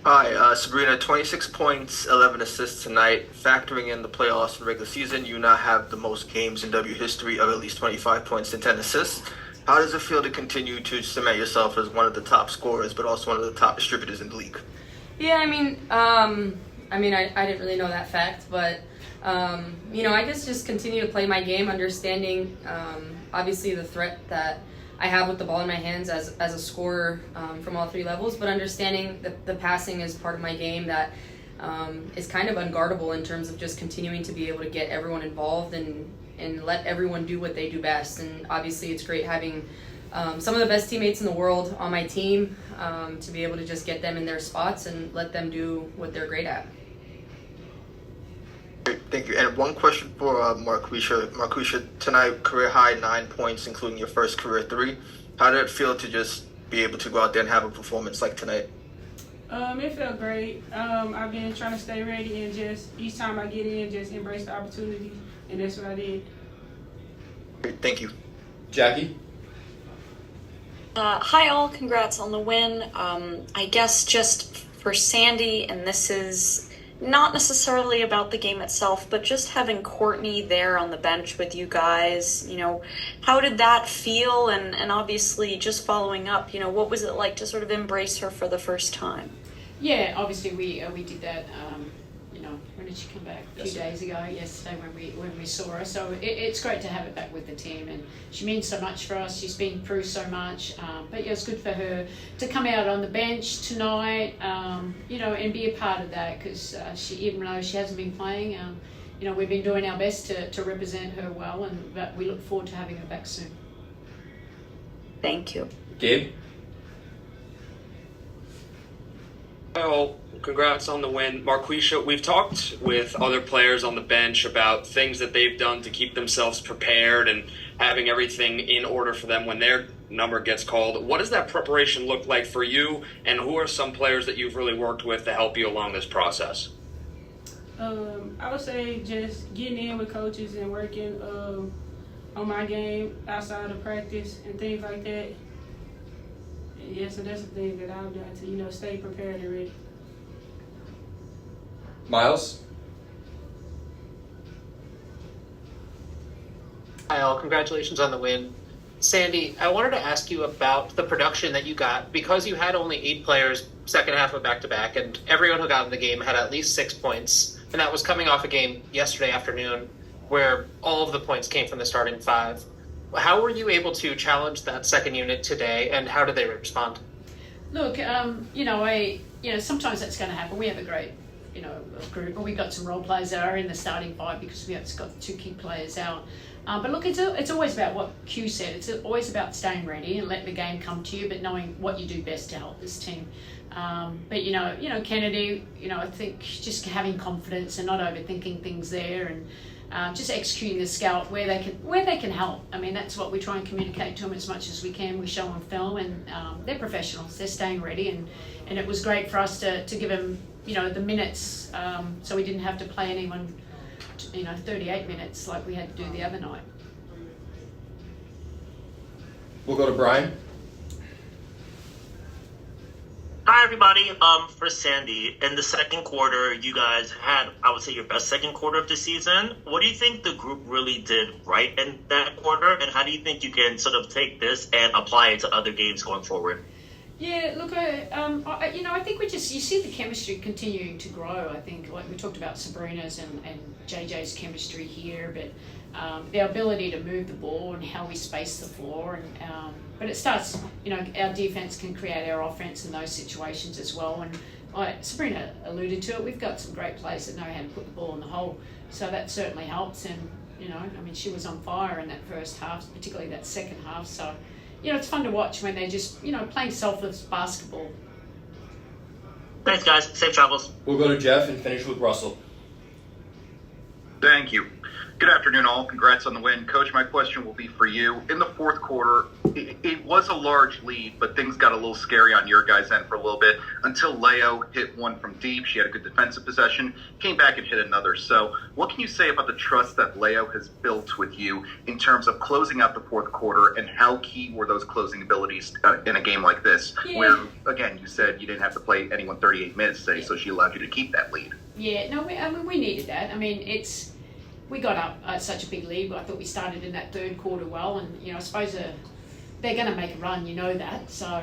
Hi, Sabrina, 26 points, 11 assists tonight. Factoring in the playoffs and regular season, you now have the most games in W history of at least 25 points and 10 assists. How does it feel to continue to cement yourself as one of the top scorers, but also one of the top distributors in the league? Yeah, I didn't really know that fact, but I guess just continue to play my game, understanding obviously the threat that I have with the ball in my hands as a scorer from all three levels, but understanding that the passing is part of my game that is kind of unguardable in terms of just continuing to be able to get everyone involved and let everyone do what they do best. And obviously it's great having some of the best teammates in the world on my team to be able to just get them in their spots and let them do what they're great at. Great, thank you. And one question for Marquisha. Marquisha, tonight, career high 9 points, including your first career three. How did it feel to just be able to go out there and have a performance like tonight? It felt great. I've been trying to stay ready and just each time I get in, just embrace the opportunity, and that's what I did. Great, thank you. Jackie? Hi all, congrats on the win. I guess just for Sandy, and this is not necessarily about the game itself, but just having Courtney there on the bench with you guys, how did that feel? And obviously just following up, what was it like to sort of embrace her for the first time? Yeah, obviously we did that. When did she come back? A few days ago, yesterday when we saw her. So it's great to have her back with the team, and she means so much for us. She's been through so much, but yeah, it's good for her to come out on the bench tonight, and be a part of that because she, even though she hasn't been playing, we've been doing our best to represent her well, but we look forward to having her back soon. Thank you. Gabe? Well, congrats on the win. Marquisha, we've talked with other players on the bench about things that they've done to keep themselves prepared and having everything in order for them when their number gets called. What does that preparation look like for you, and who are some players that you've really worked with to help you along this process? I would say just getting in with coaches and working on my game outside of practice and things like that. Yeah, so that's the thing that I've done to, stay prepared and ready. Miles? Hi all, congratulations on the win. Sandy, I wanted to ask you about the production that you got. Because you had only 8 players second half of back-to-back, and everyone who got in the game had at least 6 points, and that was coming off a game yesterday afternoon where all of the points came from the starting 5. How were you able to challenge that second unit today, and how did they respond? Look, sometimes that's going to happen. We have a great, group, and we've got some role players that are in the starting 5 because we have got 2 key players out. But look, it's always about what Q said. It's always about staying ready and letting the game come to you, but knowing what you do best to help this team. But Kennedy, I think just having confidence and not overthinking things there, and just executing the scout where they can help. I mean, that's what we try and communicate to them as much as we can. We show them film, and they're professionals. They're staying ready, and it was great for us to give them the minutes, so we didn't have to play anyone 38 minutes like we had to do the other night. We'll go to Brian. Hi everybody. For Sandy, in the second quarter, you guys had, I would say, your best second quarter of the season. What do you think the group really did right in that quarter, and how do you think you can sort of take this and apply it to other games going forward? Yeah, look, I think you see the chemistry continuing to grow. I think, like we talked about Sabrina's and JJ's chemistry here, but their ability to move the ball and how we space the floor, and but it starts, our defense can create our offense in those situations as well. And like Sabrina alluded to it, we've got some great players that know how to put the ball in the hole, so that certainly helps. And she was on fire in that first half, particularly that second half. So it's fun to watch when they're just playing selfless basketball. Thanks guys, safe travels. We'll go to Jeff and finish with Russell. Thank you. Good afternoon, all. Congrats on the win. Coach, my question will be for you. In the fourth quarter, it was a large lead, but things got a little scary on your guys' end for a little bit until Leo hit one from deep. She had a good defensive possession, came back and hit another. So what can you say about the trust that Leo has built with you in terms of closing out the fourth quarter, and how key were those closing abilities in a game like this, where, again, you said you didn't have to play anyone 38 minutes today, so she allowed you to keep that lead? Yeah, no, we needed that. I mean, we got up such a big lead. I thought we started in that third quarter well, and I suppose they're going to make a run. You know that. So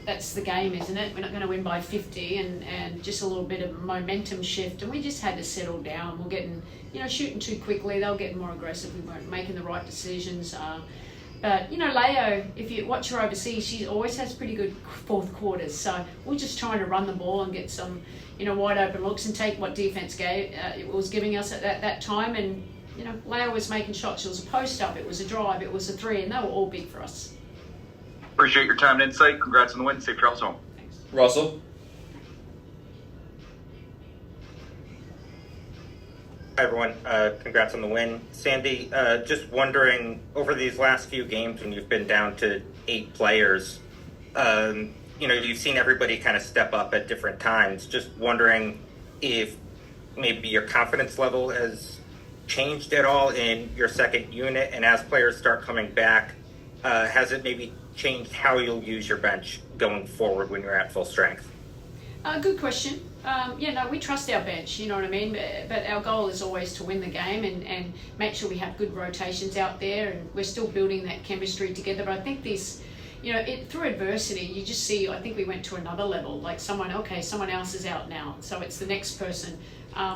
that's the game, isn't it? We're not going to win by 50, and just a little bit of momentum shift, and we just had to settle down. We're getting shooting too quickly. They'll get more aggressive. We weren't making the right decisions. But Leo, if you watch her overseas, she always has pretty good fourth quarters. So we're just trying to run the ball and get some wide open looks and take what defense was giving us at that time. And Leo was making shots. It was a post up, it was a drive, it was a three, and they were all big for us. Appreciate your time and insight. Congrats on the win. Safe travels home. Thanks. Russell. Hi everyone, congrats on the win. Sandy, just wondering, over these last few games when you've been down to 8 players, you've seen everybody kind of step up at different times. Just wondering if maybe your confidence level has changed at all in your second unit, and as players start coming back, has it maybe changed how you'll use your bench going forward when you're at full strength? Good question. We trust our bench, you know what I mean? But our goal is always to win the game and make sure we have good rotations out there, and we're still building that chemistry together. But I think this, through adversity, you just see, I think we went to another level, like someone else is out now, so it's the next person.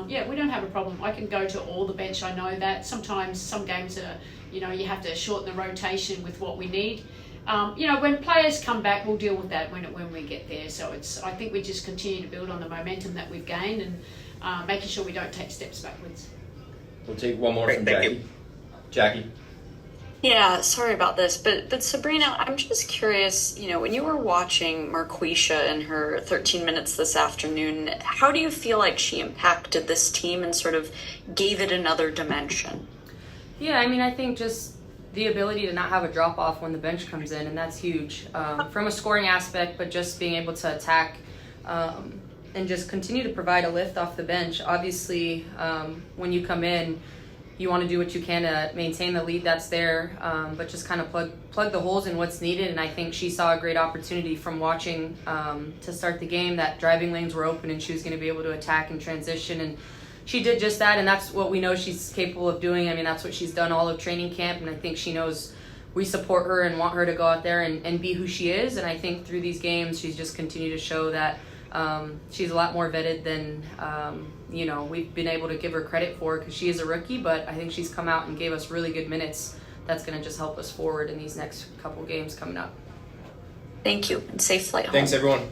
We don't have a problem. I can go to all the bench, I know that. Sometimes some games are, you have to shorten the rotation with what we need. When players come back, we'll deal with that when we get there. So I think we just continue to build on the momentum that we've gained, and making sure we don't take steps backwards. We'll take one more from Thank Jackie. you. Jackie. Yeah, sorry about this, but Sabrina, I'm just curious, when you were watching Marquisha in her 13 minutes this afternoon, how do you feel like she impacted this team and sort of gave it another dimension? Yeah, I think just the ability to not have a drop off when the bench comes in, and that's huge from a scoring aspect, but just being able to attack and just continue to provide a lift off the bench. Obviously, when you come in, you want to do what you can to maintain the lead that's there, but just kind of plug the holes in what's needed. And I think she saw a great opportunity from watching to start the game, that driving lanes were open and she was going to be able to attack and transition, and she did just that, and that's what we know she's capable of doing. That's what she's done all of training camp, and I think she knows we support her and want her to go out there and be who she is. And I think through these games, she's just continued to show that she's a lot more vetted than we've been able to give her credit for, because she is a rookie, but I think she's come out and gave us really good minutes. That's going to just help us forward in these next couple games coming up. Thank you, and safe flight home. Thanks, everyone.